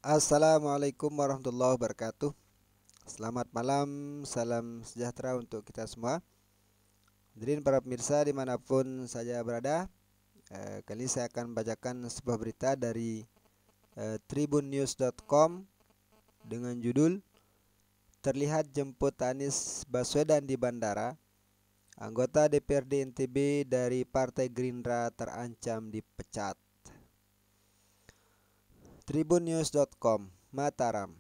Assalamualaikum warahmatullahi wabarakatuh. Selamat malam, salam sejahtera untuk kita semua. Hadirin para pemirsa dimanapun saja berada, kali ini saya akan bacakan sebuah berita dari tribunnews.com dengan judul "Terlihat jemput Anies Baswedan di bandara, anggota DPRD NTB dari Partai Gerindra terancam dipecat." tribunnews.com, Mataram.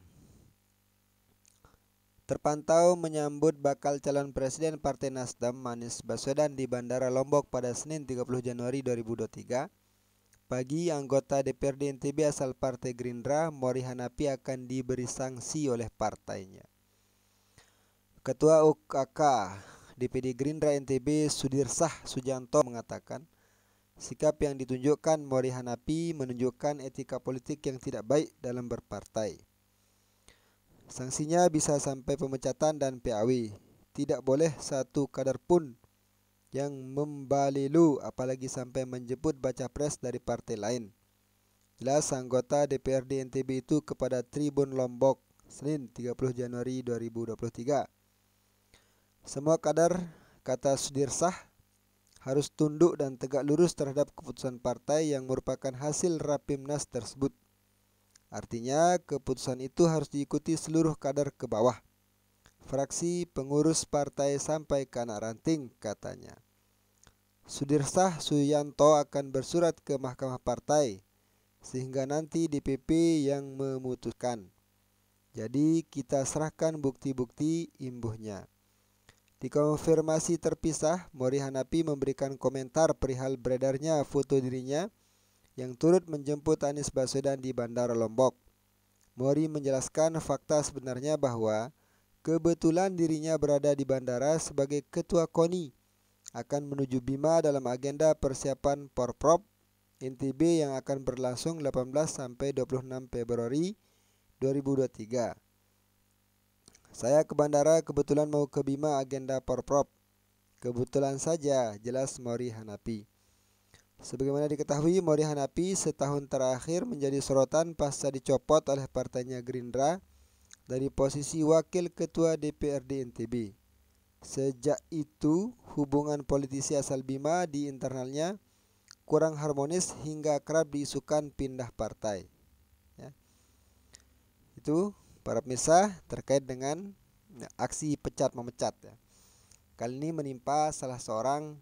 Terpantau menyambut bakal calon presiden Partai Nasdem Anies Baswedan di Bandara Lombok pada Senin 30 Januari 2023. Pagi, anggota DPRD NTB asal Partai Gerindra, Mori Hanapi, akan diberi sanksi oleh partainya. Ketua UKK DPD Gerindra NTB Sudirsah Sujanto mengatakan, sikap yang ditunjukkan Mori Hanapi menunjukkan etika politik yang tidak baik dalam berpartai. Sanksinya bisa sampai pemecatan dan PAW. Tidak boleh satu kadar pun yang membalilu, apalagi sampai menjemput baca pres dari partai lain. Jelas anggota DPRD NTB itu kepada Tribun Lombok, Senin 30 Januari 2023. Semua kadar, kata Sudirsah, harus tunduk dan tegak lurus terhadap keputusan partai yang merupakan hasil Rapimnas tersebut. Artinya, keputusan itu harus diikuti seluruh kader ke bawah, fraksi, pengurus partai sampai ke anak ranting, katanya. Sudirsah Suyanto akan bersurat ke Mahkamah Partai, sehingga nanti DPP yang memutuskan. Jadi kita serahkan bukti-bukti, imbuhnya. Di konfirmasi terpisah, Mori Hanapi memberikan komentar perihal beredarnya foto dirinya yang turut menjemput Anies Baswedan di Bandara Lombok. Mori menjelaskan fakta sebenarnya bahwa kebetulan dirinya berada di bandara sebagai ketua KONI akan menuju Bima dalam agenda persiapan Porprov NTB yang akan berlangsung 18 sampai 26 Februari 2023. Saya ke bandara kebetulan mau ke Bima agenda Porprov. Kebetulan saja, jelas Mori Hanapi. Sebagaimana diketahui, Mori Hanapi setahun terakhir menjadi sorotan pasca dicopot oleh partainya Gerindra dari posisi wakil ketua DPRD NTB. Sejak itu, hubungan politisi asal Bima di internalnya kurang harmonis hingga kerap diisukan pindah partai. Ya. Itu para pemirsa terkait dengan aksi pecat memecat. Ya. Kali ini menimpa salah seorang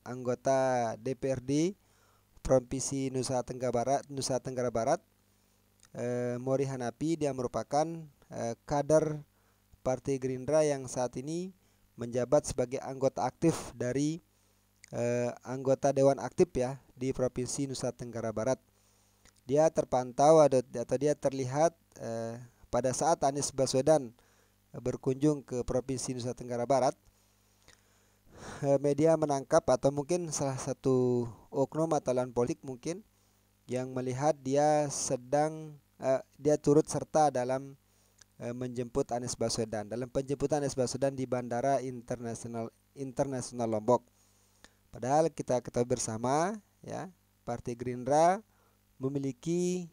anggota DPRD Provinsi Nusa Tenggara Barat, Mori Hanapi. Dia merupakan kader Partai Gerindra yang saat ini menjabat sebagai anggota aktif dari anggota Dewan Aktif ya di Provinsi Nusa Tenggara Barat. Dia terpantau atau dia terlihat pada saat Anies Baswedan berkunjung ke Provinsi Nusa Tenggara Barat. Media menangkap atau mungkin salah satu oknum atau lawan politik mungkin yang melihat dia dia turut serta dalam menjemput Anies Baswedan, dalam penjemputan Anies Baswedan di Bandara Internasional Lombok. Padahal kita ketahui bersama ya, Partai Gerindra memiliki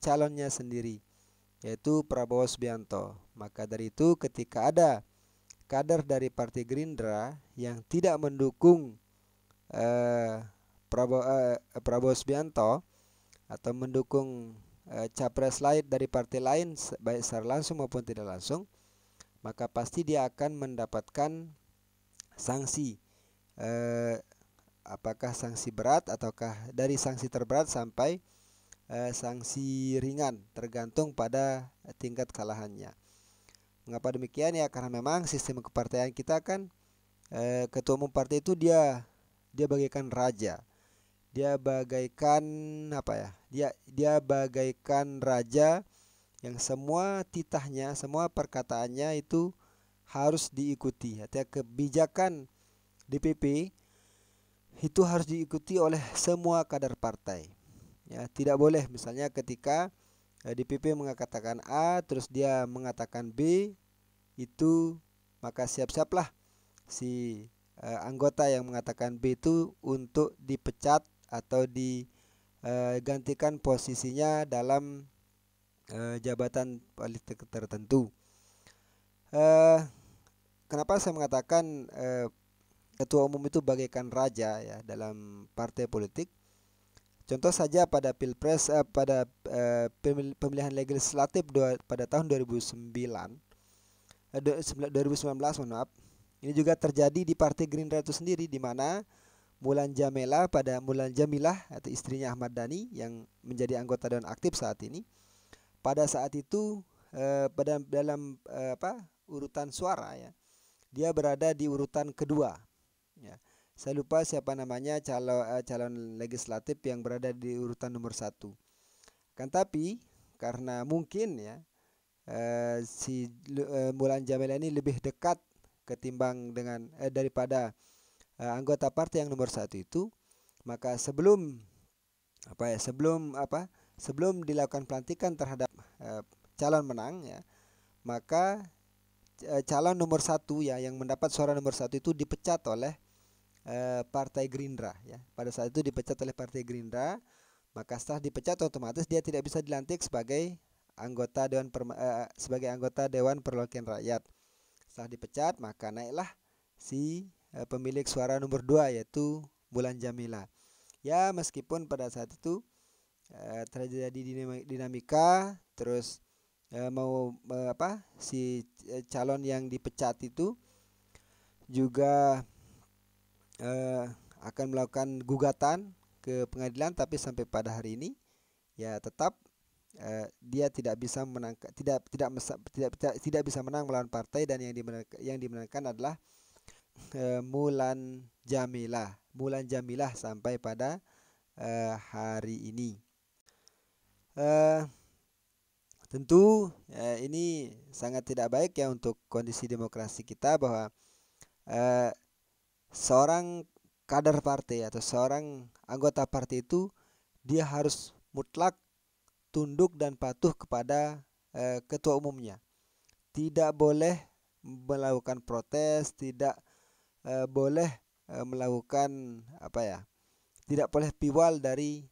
calonnya sendiri, yaitu Prabowo Subianto. Maka dari itu ketika ada kader dari Partai Gerindra yang tidak mendukung Prabowo Subianto atau mendukung capres lain dari partai lain baik secara langsung maupun tidak langsung, maka pasti dia akan mendapatkan sanksi, apakah sanksi berat ataukah dari sanksi terberat sampai sanksi ringan, tergantung pada tingkat kesalahannya. Mengapa demikian ya? Karena memang sistem kepartaian kita kan ketua umum partai itu dia bagaikan raja. Dia bagaikan apa ya? Dia bagaikan raja yang semua titahnya, semua perkataannya itu harus diikuti. Artinya kebijakan DPP itu harus diikuti oleh semua kader partai. Ya, tidak boleh misalnya ketika DPP mengatakan A terus dia mengatakan B, itu maka siap-siaplah si anggota yang mengatakan B itu untuk dipecat atau digantikan posisinya dalam jabatan politik tertentu. Eh, Kenapa saya mengatakan ketua umum itu bagaikan raja ya dalam partai politik? Contoh saja pada pemilihan legislatif pada tahun 2009, 2019 mohon maaf. Ini juga terjadi di Partai Gerindra itu sendiri, di mana Mulan Jamilah atau istrinya Ahmad Dhani yang menjadi anggota dewan aktif saat ini, pada saat itu pada dalam urutan suara ya, dia berada di urutan kedua ya. Saya lupa siapa namanya calon legislatif yang berada di urutan nomor satu. Kan tapi karena mungkin ya Mulan Jamila ini lebih dekat ketimbang dengan daripada anggota partai yang nomor satu itu, maka sebelum dilakukan pelantikan terhadap calon menang ya, maka calon nomor satu ya yang mendapat suara nomor satu itu dipecat oleh Partai Gerindra ya. Pada saat itu dipecat oleh Partai Gerindra, maka setelah dipecat otomatis dia tidak bisa dilantik sebagai anggota Dewan Perwakilan Rakyat. Setelah dipecat, maka naiklah si pemilik suara nomor 2 yaitu Mulan Jamila. Ya, meskipun pada saat itu terjadi dinamika, terus si calon yang dipecat itu juga akan melakukan gugatan ke pengadilan, tapi sampai pada hari ini ya tetap dia tidak bisa bisa menang melawan partai, dan yang dimenangkan adalah Mulan Jamilah sampai pada hari ini. Tentu ini sangat tidak baik ya untuk kondisi demokrasi kita, bahwa seorang kader partai atau seorang anggota partai itu dia harus mutlak tunduk dan patuh kepada ketua umumnya. Tidak boleh melakukan protes, tidak boleh melakukan tidak boleh piwal dari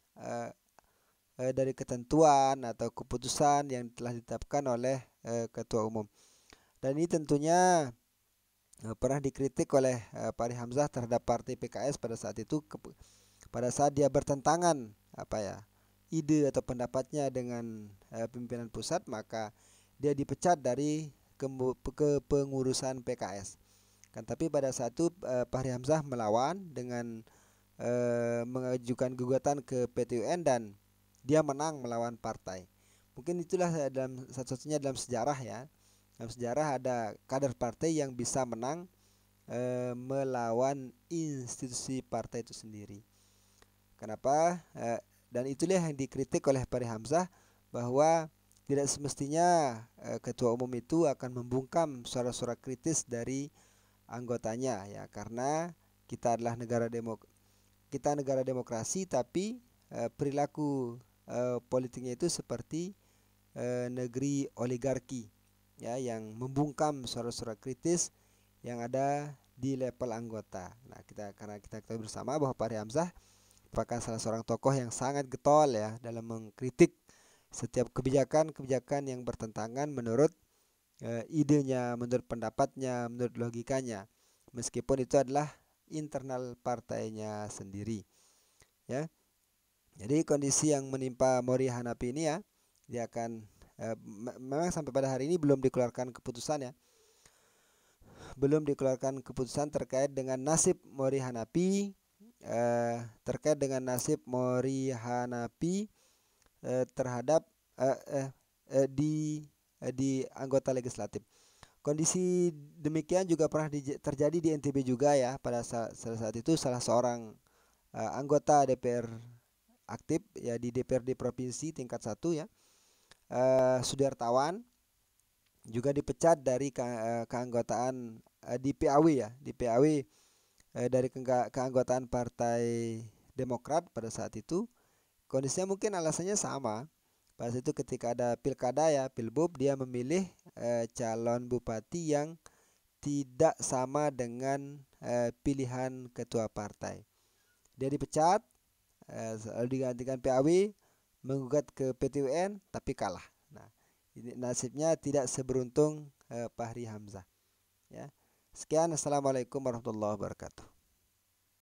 ketentuan atau keputusan yang telah ditetapkan oleh ketua umum. Dan ini tentunya pernah dikritik oleh Fahri Hamzah terhadap partai PKS pada saat itu, pada saat dia bertentangan ide atau pendapatnya dengan pimpinan pusat, maka dia dipecat dari kepengurusan PKS. Kan tapi pada saat itu Fahri Hamzah melawan dengan mengajukan gugatan ke PT UN dan dia menang melawan partai. Mungkin itulah satu-satunya dalam sejarah ya. Dalam sejarah ada kader partai yang bisa menang melawan institusi partai itu sendiri. Kenapa? Dan itulah yang dikritik oleh Fahri Hamzah, bahwa tidak semestinya ketua umum itu akan membungkam suara-suara kritis dari anggotanya ya, karena kita adalah negara demokrasi, tapi perilaku politiknya itu seperti negeri oligarki ya, yang membungkam suara-suara kritis yang ada di level anggota. Nah, karena kita ketahui bersama bahwa Fahri Hamzah merupakan salah seorang tokoh yang sangat getol ya dalam mengkritik setiap kebijakan yang bertentangan menurut idenya, menurut pendapatnya, menurut logikanya, meskipun itu adalah internal partainya sendiri ya. Jadi kondisi yang menimpa Mori Hanafi ini ya, dia akan memang sampai pada hari ini belum dikeluarkan keputusan ya, belum dikeluarkan keputusan terkait dengan nasib Mori Hanafi terhadap di anggota legislatif. Kondisi demikian juga pernah terjadi di NTB juga ya. Pada saat itu salah seorang anggota DPR aktif ya di DPRD provinsi tingkat 1 ya, Sudartawan, juga dipecat dari keanggotaan di PAW ya, dari keanggotaan Partai Demokrat pada saat itu. Kondisinya mungkin alasannya sama. Pada saat itu ketika ada pilkada ya, pilbub, dia memilih calon bupati yang tidak sama dengan pilihan ketua partai. Dia dipecat, lalu digantikan PAW, menggugat ke PT UN tapi kalah. Nah, nasibnya tidak seberuntung Fahri Hamzah. Ya. Sekian, assalamualaikum warahmatullahi wabarakatuh.